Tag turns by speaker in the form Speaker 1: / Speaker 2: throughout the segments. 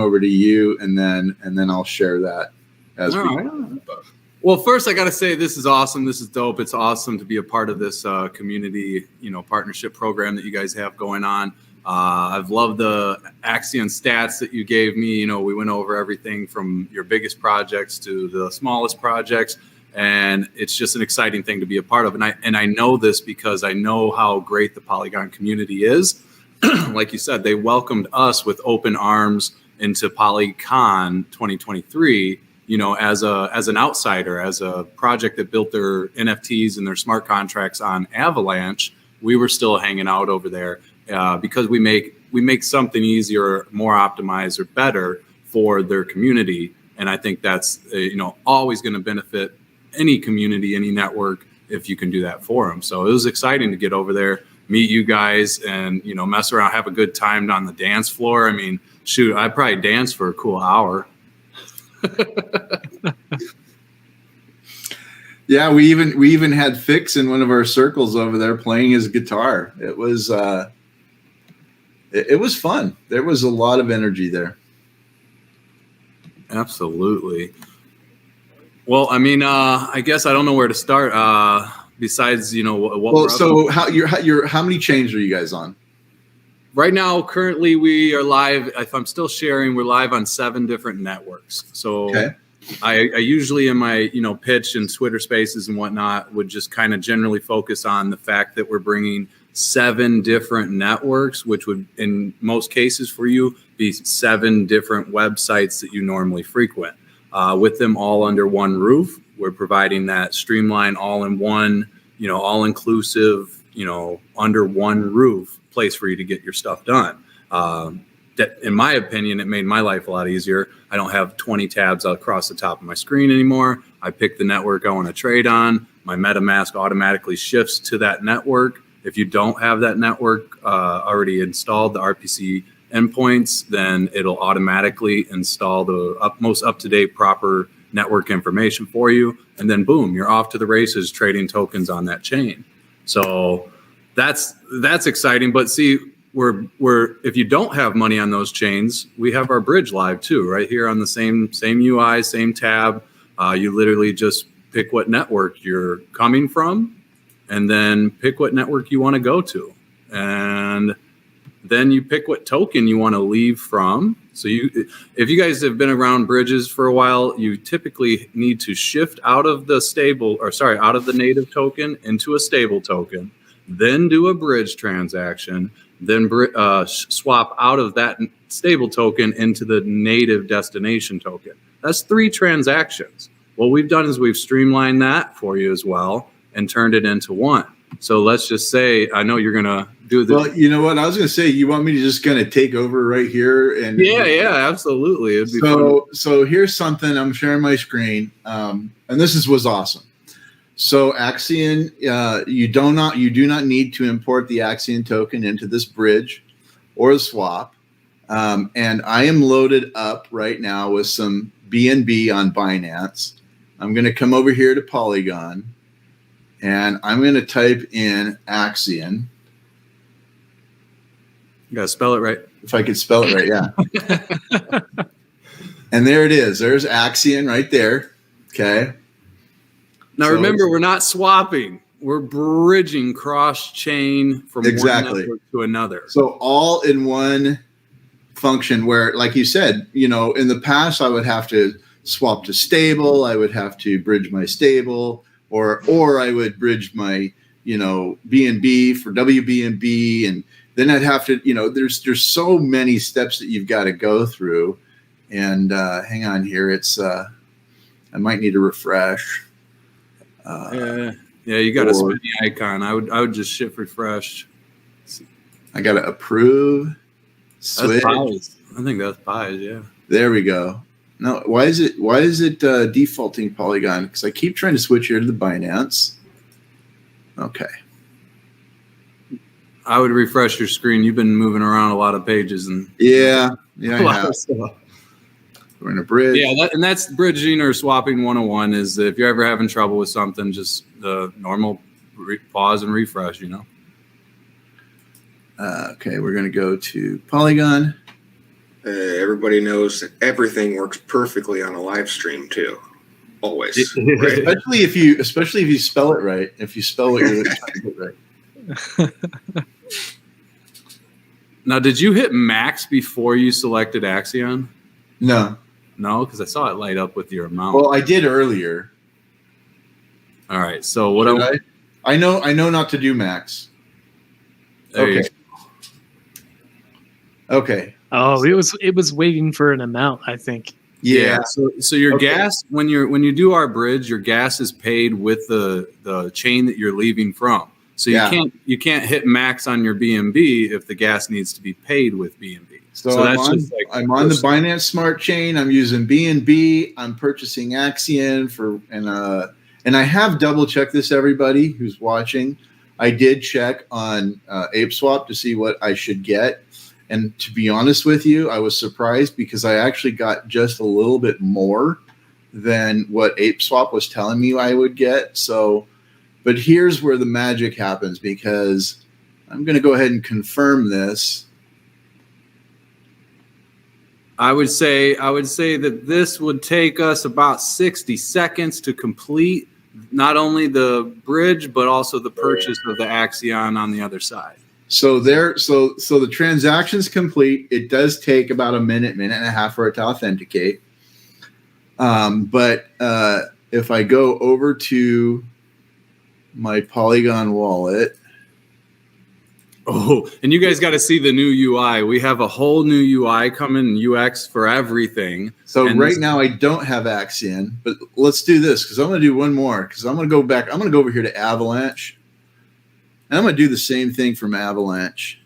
Speaker 1: over to you, and then I'll share that as we go.
Speaker 2: Well, first I got to say this is awesome. This is dope. It's awesome to be a part of this community, partnership program that you guys have going on. I've loved the Axion stats that you gave me. We went over everything from your biggest projects to the smallest projects, and it's just an exciting thing to be a part of. And I know this because I know how great the Polygon community is. Like you said, they welcomed us with open arms into PolyCon 2023. As an outsider, as a project that built their NFTs and their smart contracts on Avalanche, we were still hanging out over there because we make something easier, more optimized, or better for their community. And I think that's always going to benefit any community, any network, if you can do that for them. So it was exciting to get over there, meet you guys, and mess around, have a good time on the dance floor. I mean, shoot, I probably danced for a cool hour.
Speaker 1: Yeah, we even had Fix in one of our circles over there playing his guitar. It was fun. There was a lot of energy there.
Speaker 2: Absolutely. Well, I mean, I guess I don't know where to start. Besides, what.
Speaker 1: Well, so how many chains are you guys on?
Speaker 2: Right now, currently, we are live. If I'm still sharing, we're live on 7 different networks. So okay. I usually in my pitch and Twitter Spaces and whatnot would just kind of generally focus on the fact that we're bringing 7 different networks, which would in most cases for you be 7 different websites that you normally frequent. With them all under one roof, we're providing that streamlined, all-in-one, all-inclusive, under one roof place for you to get your stuff done. That, in my opinion, it made my life a lot easier. I don't have 20 tabs across the top of my screen anymore. I pick the network I want to trade on. My MetaMask automatically shifts to that network. If you don't have that network already installed, the RPC endpoints, then it'll automatically install the most up-to-date proper network information for you. And then boom, you're off to the races trading tokens on that chain. So that's exciting. But see, we're if you don't have money on those chains, we have our bridge live too, right here on the same UI, same tab. You literally just pick what network you're coming from, and then pick what network you want to go to, and then you pick what token you want to leave from. So if you guys have been around bridges for a while, you typically need to shift out of the native token into a stable token, then do a bridge transaction, then swap out of that stable token into the native destination token. That's 3 transactions. What we've done is we've streamlined that for you as well and turned it into one. So let's just say, I know you're going to do this. Well,
Speaker 1: you know what? I was going to say, you want me to just kind of take over right here? And
Speaker 2: yeah, absolutely. It'd be
Speaker 1: so here's something. I'm sharing my screen. And this was awesome. So Axion, you do not need to import the Axion token into this bridge or the swap. And I am loaded up right now with some BNB on Binance. I'm going to come over here to Polygon, and I'm going to type in Axion.
Speaker 2: You got to spell it right.
Speaker 1: If I could spell it right, yeah. And there it is. There's Axion right there. Okay.
Speaker 2: Now, remember, we're not swapping. We're bridging cross-chain from one network to another.
Speaker 1: So all in one function where, like you said, in the past, I would have to swap to stable. I would have to bridge my stable, or I would bridge my, BNB for WBNB. And then I'd have to, there's so many steps that you've got to go through. And hang on here. I might need to refresh.
Speaker 2: Yeah, you got a spinny icon. I would just shift refresh.
Speaker 1: I got to approve. Switch.
Speaker 2: I think that's pies. Yeah.
Speaker 1: There we go. No, why is it defaulting Polygon? Because I keep trying to switch here to the Binance. Okay.
Speaker 2: I would refresh your screen. You've been moving around a lot of pages and
Speaker 1: yeah, I have. We're in a bridge.
Speaker 2: Yeah, that's bridging or swapping 101 is if you're ever having trouble with something, just the normal pause and refresh,
Speaker 1: Okay, we're going to go to Polygon.
Speaker 3: everybody knows that everything works perfectly on a live stream too. Always, right?
Speaker 1: especially if you spell it right. If you spell what you're trying to get right.
Speaker 2: Now, did you hit max before you selected Axion?
Speaker 1: No,
Speaker 2: because I saw it light up with your amount.
Speaker 1: Well, I did earlier.
Speaker 2: All right. So what
Speaker 1: I know not to do max. Okay. Okay.
Speaker 4: Oh, it was waiting for an amount, I think.
Speaker 1: Yeah.
Speaker 2: So your gas, when you do our bridge, your gas is paid with the chain that you're leaving from. So you can't hit max on your BNB if the gas needs to be paid with BNB.
Speaker 1: So I'm on the Binance Smart Chain. I'm using BNB. I'm purchasing Axion and I have double checked this, everybody who's watching. I did check on ApeSwap to see what I should get. And to be honest with you, I was surprised because I actually got just a little bit more than what ApeSwap was telling me I would get. So, but here's where the magic happens, because I'm going to go ahead and confirm this.
Speaker 2: I would say that this would take us about 60 seconds to complete not only the bridge, but also the purchase of the Axion on the other side.
Speaker 1: So the transaction's complete. It does take about a minute and a half for it to authenticate. But if I go over to my Polygon wallet.
Speaker 2: Oh, and you guys got to see the new UI. We have a whole new UI coming, UX for everything.
Speaker 1: So right now I don't have Axion, but let's do this because I'm going to do one more because I'm going to go back. I'm going to go over here to Avalanche. And I'm going to do the same thing from Avalanche.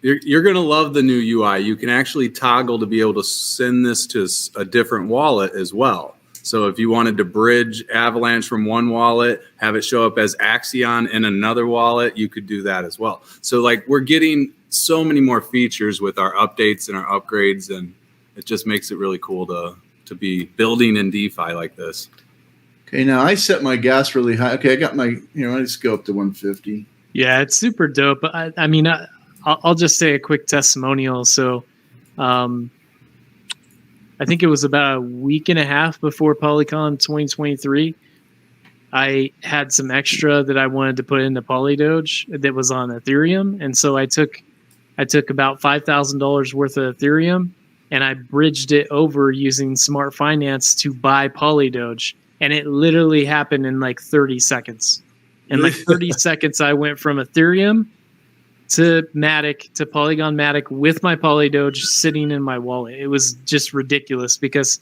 Speaker 2: You're going to love the new UI. You can actually toggle to be able to send this to a different wallet as well. So if you wanted to bridge Avalanche from one wallet, have it show up as Axion in another wallet, you could do that as well. So like we're getting so many more features with our updates and our upgrades, and it just makes it really cool to be building in DeFi like this.
Speaker 1: Okay, now I set my gas really high. Okay, I got my, I just go up to 150.
Speaker 4: Yeah, it's super dope. I mean, I'll just say a quick testimonial. So I think it was about a week and a half before PolyCon 2023. I had some extra that I wanted to put into PolyDoge that was on Ethereum. And so I took about $5,000 worth of Ethereum and I bridged it over using Smart Finance to buy PolyDoge. And it literally happened in like 30 seconds. In like 30 seconds, I went from Ethereum to Matic to Polygon Matic with my PolyDoge sitting in my wallet. It was just ridiculous because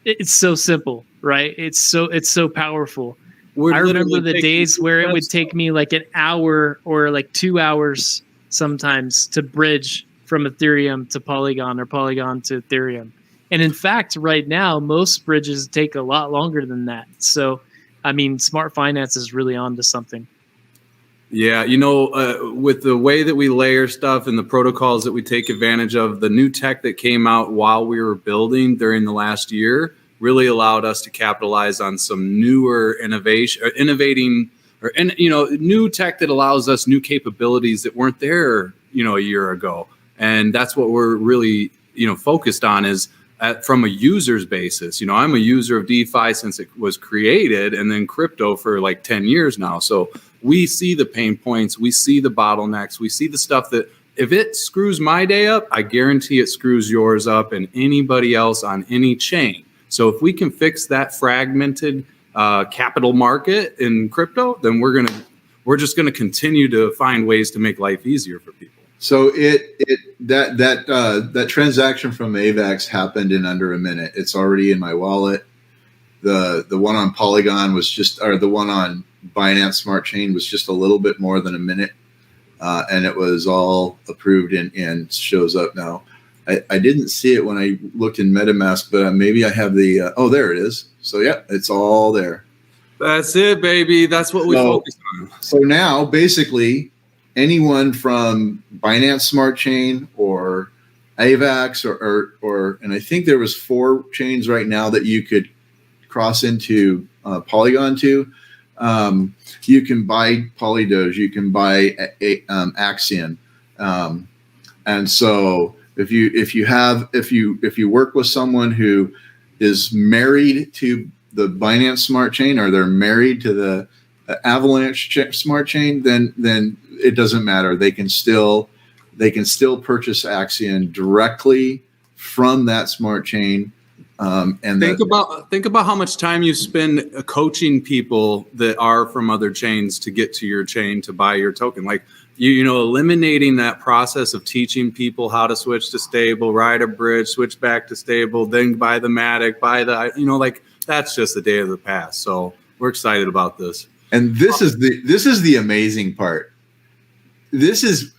Speaker 4: it's so simple, right? It's so powerful. I remember the days where it would take me like an hour or like 2 hours sometimes to bridge from Ethereum to Polygon or Polygon to Ethereum. And in fact, right now, most bridges take a lot longer than that. So, I mean, Smart Finance is really onto something.
Speaker 2: Yeah, with the way that we layer stuff and the protocols that we take advantage of, the new tech that came out while we were building during the last year really allowed us to capitalize on some newer innovating new tech that allows us new capabilities that weren't there, a year ago. And that's what we're really, focused on is from a user's basis. I'm a user of DeFi since it was created, and then crypto for like 10 years now. So we see the pain points, we see the bottlenecks, we see the stuff that if it screws my day up, I guarantee it screws yours up and anybody else on any chain. So if we can fix that fragmented capital market in crypto, then we're just gonna continue to find ways to make life easier for people.
Speaker 1: So that transaction from AVAX happened in under a minute. It's already in my wallet. The one on Polygon the one on Binance Smart Chain was just a little bit more than a minute, and it was all approved and shows up now. I didn't see it when I looked in MetaMask, but maybe I have the. Oh, there it is. So yeah, it's all there.
Speaker 2: That's it, baby. That's what we focus on.
Speaker 1: So now, basically, anyone from Binance Smart Chain or AVAX or and I think there was 4 chains right now that you could cross into Polygon to. You can buy PolyDoge, you can buy Axion, And so if you work with someone who is married to the Binance Smart Chain, or they're married to the Avalanche Smart Chain, then it doesn't matter. They can still purchase Axion directly from that smart chain. And
Speaker 2: think about how much time you spend coaching people that are from other chains to get to your chain to buy your token. Like eliminating that process of teaching people how to switch to stable, ride a bridge, switch back to stable, then buy the Matic, that's just a day of the past. So we're excited about this.
Speaker 1: And this is the amazing part. This is,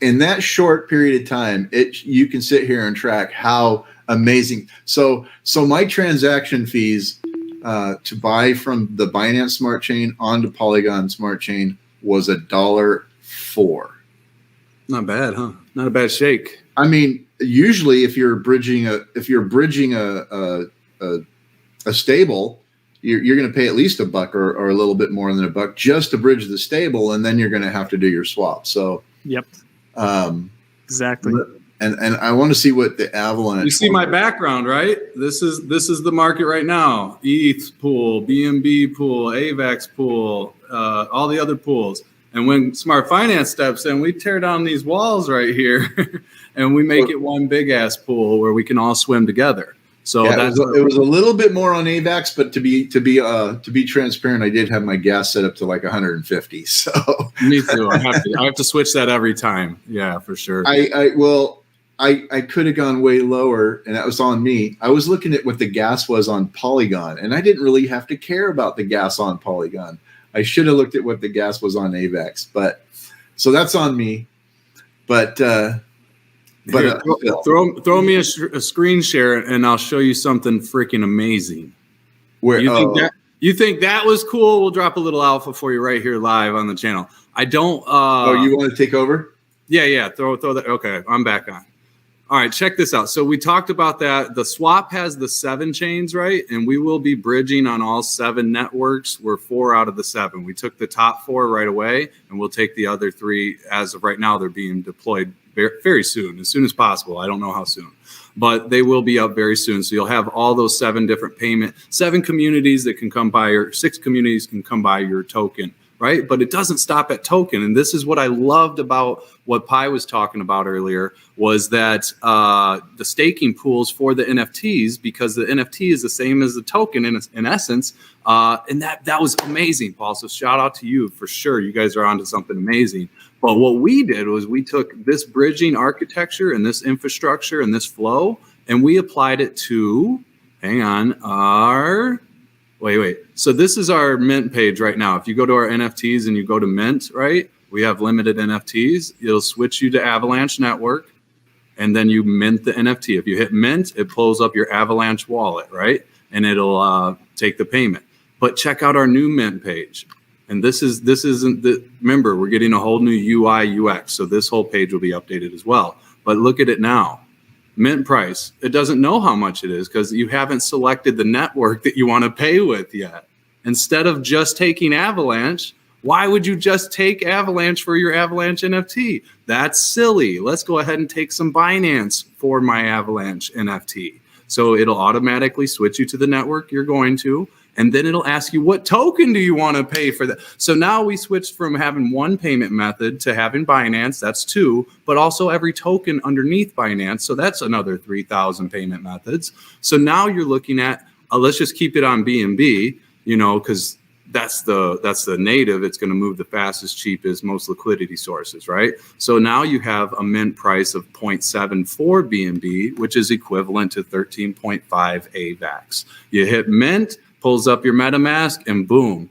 Speaker 1: in that short period of time, you can sit here and track how amazing. So my transaction fees to buy from the Binance Smart Chain onto Polygon Smart Chain was $1.04.
Speaker 2: Not bad, huh? Not a bad shake.
Speaker 1: I mean, usually if you're bridging a stable, you're going to pay at least $1 or a little bit more than $1 just to bridge the stable, and then you're going to have to do your swap. So
Speaker 4: yep, exactly.
Speaker 1: And I want to see what the Avalanche.
Speaker 2: You see my background, right? This is the market right now. ETH pool, BNB pool, AVAX pool, all the other pools. And when Smart Finance steps in, we tear down these walls right here, and we make it one big ass pool where we can all swim together. So
Speaker 1: yeah, it was a little bit more on AVAX, but to be transparent, I did have my gas set up to like 150. So
Speaker 2: me too. I have to switch that every time. Yeah, for sure.
Speaker 1: I could have gone way lower, and that was on me. I was looking at what the gas was on Polygon, and I didn't really have to care about the gas on Polygon. I should have looked at what the gas was on AVAX, but so that's on me. But
Speaker 2: throw me a screen share, and I'll show you something freaking amazing.
Speaker 1: Where
Speaker 2: you think that was cool? We'll drop a little alpha for you right here live on the channel. I don't.
Speaker 1: You want to take over?
Speaker 2: Yeah. Throw that. Okay, I'm back on. All right, check this out. So we talked about that. The swap has the 7 chains, right? And we will be bridging on all 7 networks. We're 4 out of the 7. We took the top 4 right away, and we'll take the other 3 as of right now. They're being deployed very soon, as soon as possible. I don't know how soon, but they will be up very soon. So you'll have all those 7 different 7 communities that can come buy your 6 communities can come buy your token. Right. But it doesn't stop at token. And this is what I loved about what Pi was talking about earlier, was that the staking pools for the NFTs, because the NFT is the same as the token in essence. And that was amazing, Paul. So shout out to you for sure. You guys are onto something amazing. But what we did was we took this bridging architecture and this infrastructure and this flow, and we applied it to, Wait. So this is our Mint page right now. If you go to our NFTs and you go to Mint, right, we have limited NFTs. It'll switch you to Avalanche Network, and then you mint the NFT. If you hit Mint, it pulls up your Avalanche wallet, right, and it'll take the payment. But check out our new Mint page. And this isn't the, remember, we're getting a whole new UI UX. So this whole page will be updated as well. But look at it now. Mint price, it doesn't know how much it is because you haven't selected the network that you want to pay with yet. Instead of just taking Avalanche, why would you just take Avalanche for your Avalanche NFT? That's silly. Let's go ahead and take some Binance for my Avalanche NFT. So it'll automatically switch you to the network you're going to, and then it'll ask you, what token do you want to pay for that? So now we switched from having one payment method to having Binance, that's 2, but also every token underneath Binance. So that's another 3,000 payment methods. So now you're looking at, let's just keep it on BNB, because that's the native. It's going to move the fastest, cheapest, most liquidity sources, right? So now you have a mint price of 0.74 BNB, which is equivalent to 13.5 AVAX. You hit mint, pulls up your MetaMask, and boom,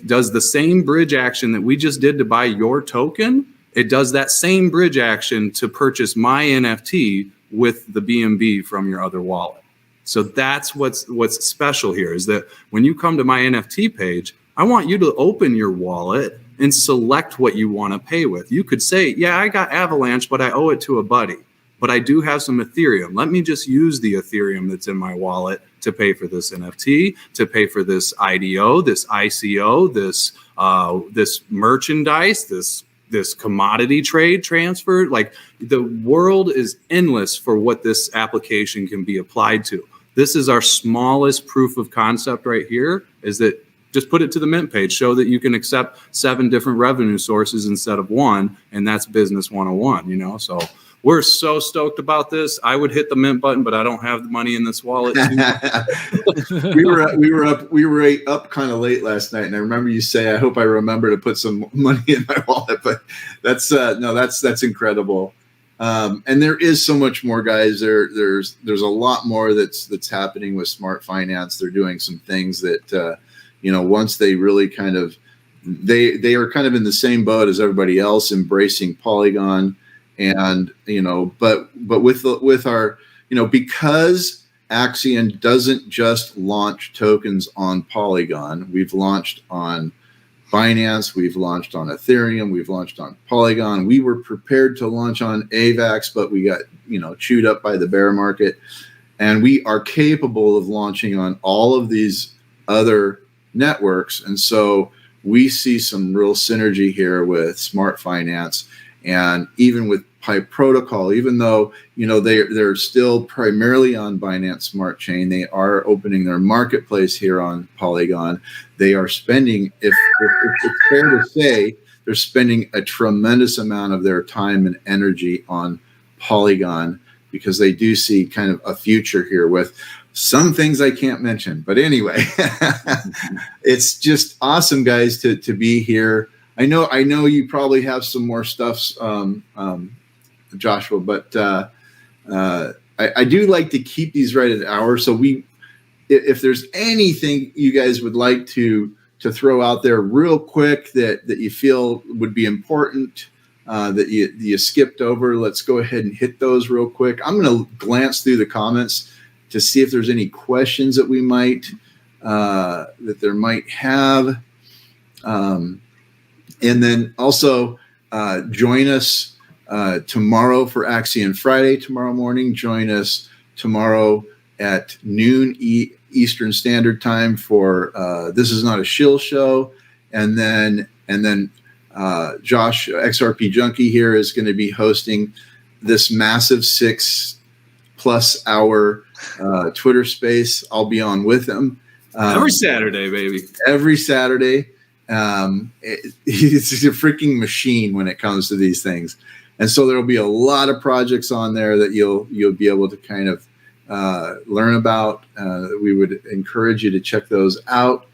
Speaker 2: does the same bridge action that we just did to buy your token. It does that same bridge action to purchase my NFT with the BNB from your other wallet. So that's what's special here, is that when you come to my NFT page, I want you to open your wallet and select what you want to pay with. You could say, yeah, I got Avalanche, but I owe it to a buddy. But I do have some Ethereum. Let me just use the Ethereum that's in my wallet to pay for this NFT, to pay for this IDO, this ICO, this merchandise, this this commodity trade transfer. Like, the world is endless for what this application can be applied to. This is our smallest proof of concept right here, is that just put it to the mint page, show that you can accept 7 different revenue sources instead of 1, and that's business 101, you know? So we're so stoked about this. I would hit the mint button, but I don't have the money in this wallet.
Speaker 1: we were up kind of late last night, and I remember you say, I hope I remember to put some money in my wallet, but that's incredible. And there is so much more, guys. There's a lot more that's happening with Smart Finance. They're doing some things that, once they really kind of, they are kind of in the same boat as everybody else, embracing Polygon, and but with our, because Axion doesn't just launch tokens on Polygon. We've launched on Binance, we've launched on Ethereum, we've launched on Polygon. We were prepared to launch on AVAX, but we got, chewed up by the bear market. And we are capable of launching on all of these other networks. And so we see some real synergy here with Smart Finance, and even with Pipe Protocol, even though, they're still primarily on Binance Smart Chain, they are opening their marketplace here on Polygon. They are spending, if it's fair to say, they're spending a tremendous amount of their time and energy on Polygon, because they do see kind of a future here with some things I can't mention. But anyway, it's just awesome, guys, to be here. I know you probably have some more stuff, Joshua, but I do like to keep these right at an hour. So if there's anything you guys would like to throw out there real quick that you feel would be important, that you skipped over, let's go ahead and hit those real quick. I'm going to glance through the comments to see if there's any questions that we might have. And then also join us tomorrow for Axion Friday tomorrow morning. Join us tomorrow at noon Eastern Standard Time for This Is Not a Shill Show. And then Josh, XRP Junkie here, is going to be hosting this massive 6+ hour Twitter space. I'll be on with him.
Speaker 2: Every Saturday, baby. Every Saturday.
Speaker 1: He's a freaking machine when it comes to these things. And so there'll be a lot of projects on there that you'll be able to kind of learn about. We would encourage you to check those out.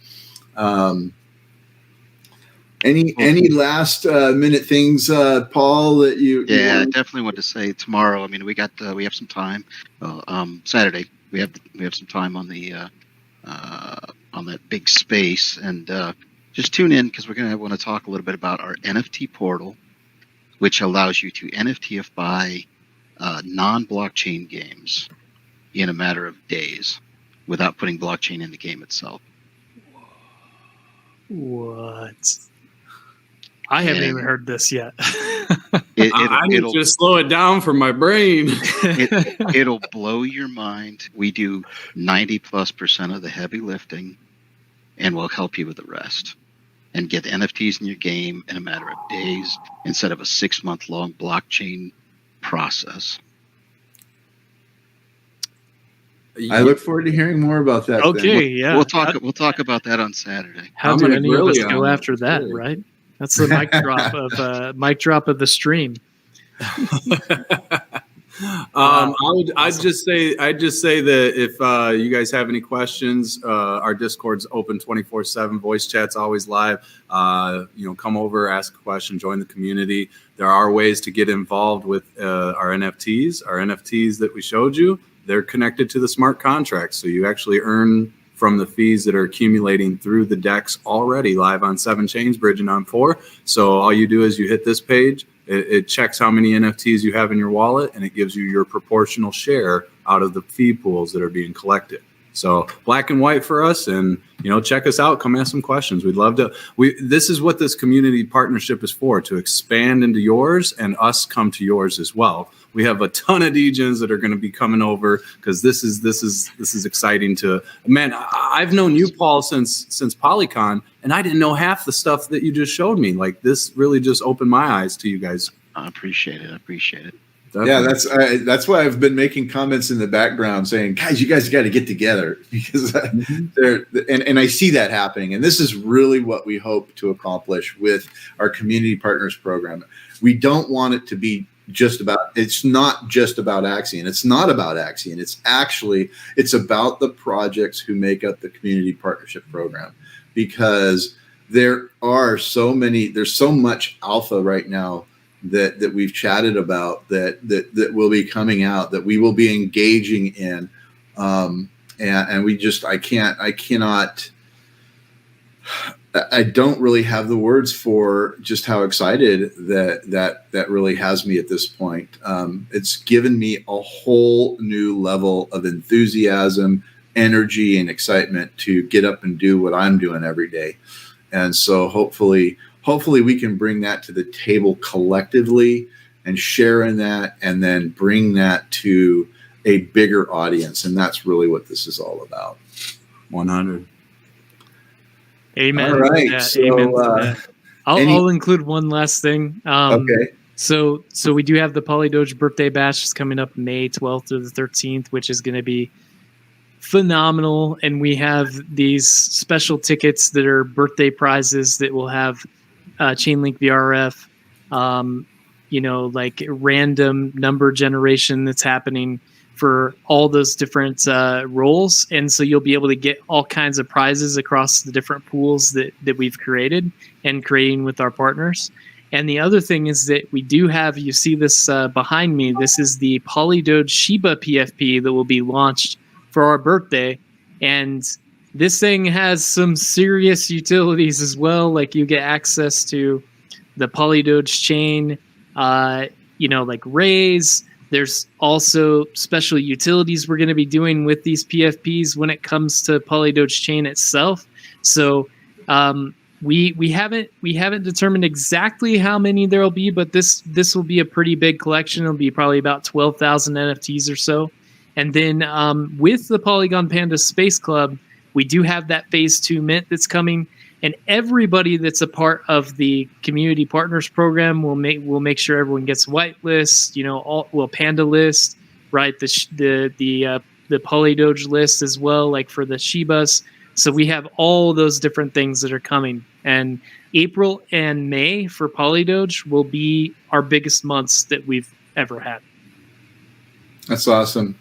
Speaker 1: Any last minute things, Paul, that you?
Speaker 5: Yeah, I definitely want to say tomorrow. I mean, we have some time. Saturday we have some time on the on that big space, and just tune in, because we're going to want to talk a little bit about our NFT portal, which allows you to NFTify non-blockchain games in a matter of days without putting blockchain in the game itself.
Speaker 4: What? I haven't even heard this yet.
Speaker 2: I need to just slow it down for my brain.
Speaker 5: It'll blow your mind. We do 90+% of the heavy lifting, and we'll help you with the rest. And get NFTs in your game in a matter of days instead of a 6-month-long blockchain process.
Speaker 1: I look forward to hearing more about that.
Speaker 4: Okay, yeah,
Speaker 5: we'll talk about that on Saturday.
Speaker 4: How do any of us go after that? Right, that's the mic drop of the stream.
Speaker 2: I'd just say that if you guys have any questions, our Discord's open 24/7. Voice chat's always live. Come over, ask a question, join the community. There are ways to get involved with our NFTs. Our NFTs that we showed you, they're connected to the smart contracts, so you actually earn from the fees that are accumulating through the DEX already live on 7 chains, bridging on 4. So all you do is you hit this page. It checks how many NFTs you have in your wallet, and it gives you your proportional share out of the fee pools that are being collected. So black and white for us, and check us out. Come ask some questions. We'd love to. This is what this community partnership is for, to expand into yours and us come to yours as well. We have a ton of DGens that are going to be coming over because this is exciting. Man, I've known you, Paul, since Polycon, and I didn't know half the stuff that you just showed me. Like, this really just opened my eyes to you guys.
Speaker 5: I appreciate it.
Speaker 1: Definitely. Yeah, that's why I've been making comments in the background saying, guys, you guys got to get together, because and I see that happening. And this is really what we hope to accomplish with our community partners program. We don't want it to be it's not just about Axion. It's not about Axion. It's about the projects who make up the community partnership program, because there's so much alpha right now that we've chatted about that will be coming out, that we will be engaging in. And we just, I don't really have the words for just how excited that really has me at this point. It's given me a whole new level of enthusiasm, energy, and excitement to get up and do what I'm doing every day. And so hopefully we can bring that to the table collectively and share in that, and then bring that to a bigger audience. And that's really what this is all about.
Speaker 2: 100.
Speaker 4: Amen.
Speaker 1: All right.
Speaker 4: Yeah,
Speaker 1: so,
Speaker 4: amen to that. I'll include one last thing.
Speaker 1: Okay.
Speaker 4: So we do have the PolyDoge birthday bash coming up May 12th to the 13th, which is going to be phenomenal. And we have these special tickets that are birthday prizes that will have Chainlink VRF, like random number generation that's happening for all those different roles. And so you'll be able to get all kinds of prizes across the different pools that we've created and creating with our partners. And the other thing is that we do have, you see this behind me, this is the PolyDoge Shiba PFP that will be launched for our birthday. And this thing has some serious utilities as well. Like, you get access to the PolyDoge chain, like Raise. There's also special utilities we're going to be doing with these PFPs when it comes to PolyDoge chain itself. So we haven't determined exactly how many there will be, but this will be a pretty big collection. It'll be probably about 12,000 NFTs or so. And then with the Polygon Panda Space Club, we do have that phase 2 mint that's coming. And everybody that's a part of the community partners program will make sure everyone gets whitelist, we'll Panda list, right? The PolyDoge list as well, like for the Shibas. So we have all those different things that are coming. And April and May for PolyDoge will be our biggest months that we've ever had.
Speaker 1: That's awesome.